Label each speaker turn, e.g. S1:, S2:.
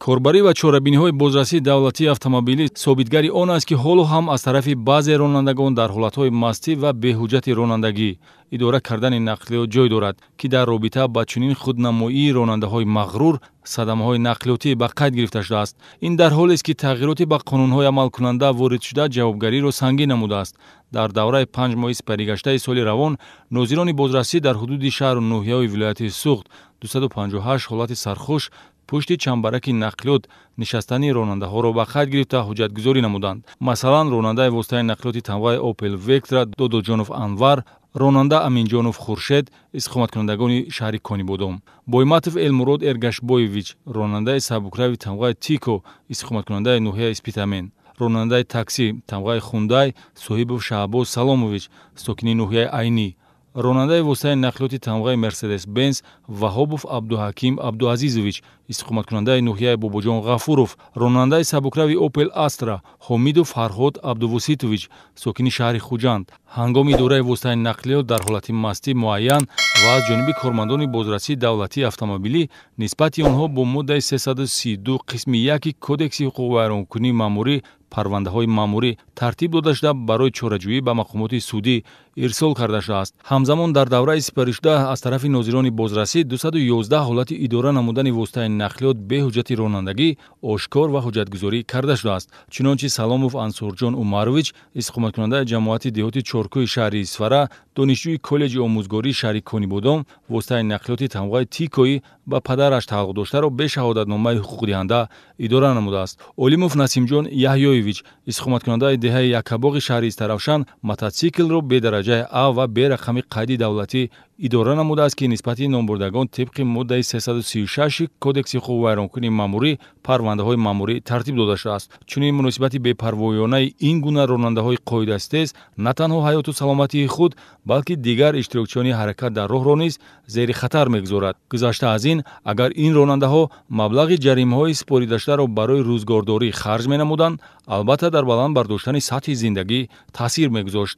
S1: корбарӣ ва чорабиниҳои бозрасии давлатии автомобилӣ собитгари он аст, ки ҳоло ҳам аз тарафи баъзе ронандагон дар ҳолатҳои мастӣ ва беҳуҷҷати ронандагӣ идора кардани нақлиёт ҷой дорад, ки дар робита ба чунин худнамоии ронандаҳои мағрур садамаҳои нақлиётӣ ба қайд гирифта шудааст. Ин дар ҳолест, ки тағйироти ба қонунҳои амалкунанда воридшуда ҷавобгариро сангин намудааст. дар давраи 5 моҳи сипаригаштаи соли равон нозирони бозрасӣ дар ҳудуди шаҳру ноҳияҳои вилояти Суғд 258 ҳолати сархуш пушти чамбараки нақлиёт нишастани ронандаҳоро ба қайд гирифта ҳуҷҷатгузорӣ намуданд. Масалан, ронандаи воситаи нақлиёти тамғаи Opel Vectra Додоҷонов Анвар, ронанда Аминҷонов Хуршед, истиқоматкунандагони шаҳри Конибодом, Бойматов Элмурод Эргашбоевич, ронандаи сабукрави тамғаи Тико, истиқоматкунандаи ноҳияи Спитамен, ронандаи такси тамғаи Хундай Соҳибов Шаҳбоз Саломович, сокини ноҳияи Айнӣ, ронандаи воситаи нақлиёти тамғаи Мерседес-Бенз Ваҳобов Абдуҳаким Абдуазизович, истиқоматкунандаи ноҳияи Бобоҷон Ғафуров, ронандаи сабукрави Opel Astra Ҳомидов Фарҳод Абдувоситович, сокини шаҳри Хуҷанд, ҳангоми идораи воситаи нақлиёт дар ҳолати мастӣ муайян ва аз ҷониби кормандони бозрасии давлатии автомобилӣ нисбати онҳо бо моддаи 332 қисми 1 Кодекси ҳуқуқи вайронкунии маъмурӣ парвандаҳои маъмурӣ тартиб дода шуда барои чораҷӯӣ ба мақомоти судӣ ирсол карда шудааст. ҳамзамон дар давраи сипаришуда аз тарафи нозирони бозрасӣ 211 ҳолати идора намудани воситаи нақлиёт беҳуҷҷати ронандагӣ ошкор ва ҳуҷҷатгузорӣ карда шудааст. чунончи Саломов Ансурҷон Умарович, истиқоматкунандаи ҷамоати деҳоти чоркӯҳи шаҳри Исфара, донишҷӯи коллеҷи омӯзгории шаҳри Конибодом, воситаи нақлиёти тамғаи Тикои ба падараш тааллуқ доштаро бе шаҳодатномаи ҳуқуқдиҳанда идора намудааст. Олимов Насимҷон Яҳьёевич, истиқоматкунандаи деҳаи Якабоғи шаҳри Истаравшан, мототсиклро бе дараҷаи А ва бе рақами қайди давлатӣ идора намудааст, ки нисбати номбурдагон тибқи моддаи 336 Кодекси ҳуқуқи вайронкунии маъмурӣ парвандаҳои маъмурӣ тартиб дода шудааст. чунин муносибати бепарвоёнаи ин гуна ронандаҳои қоидастез на танҳо ҳаёту саломатии худ, балки дигар иштирокчиёни ҳаракат дар роҳро низ зери хатар мегузорад. гузашта аз ин, агар ин ронандаҳо маблағи ҷаримаҳои споридашударо барои рӯзгордорӣ харҷ менамуданд, албатта дар баланд бардоштани сатҳи зиндагӣ таъсир мегузошт.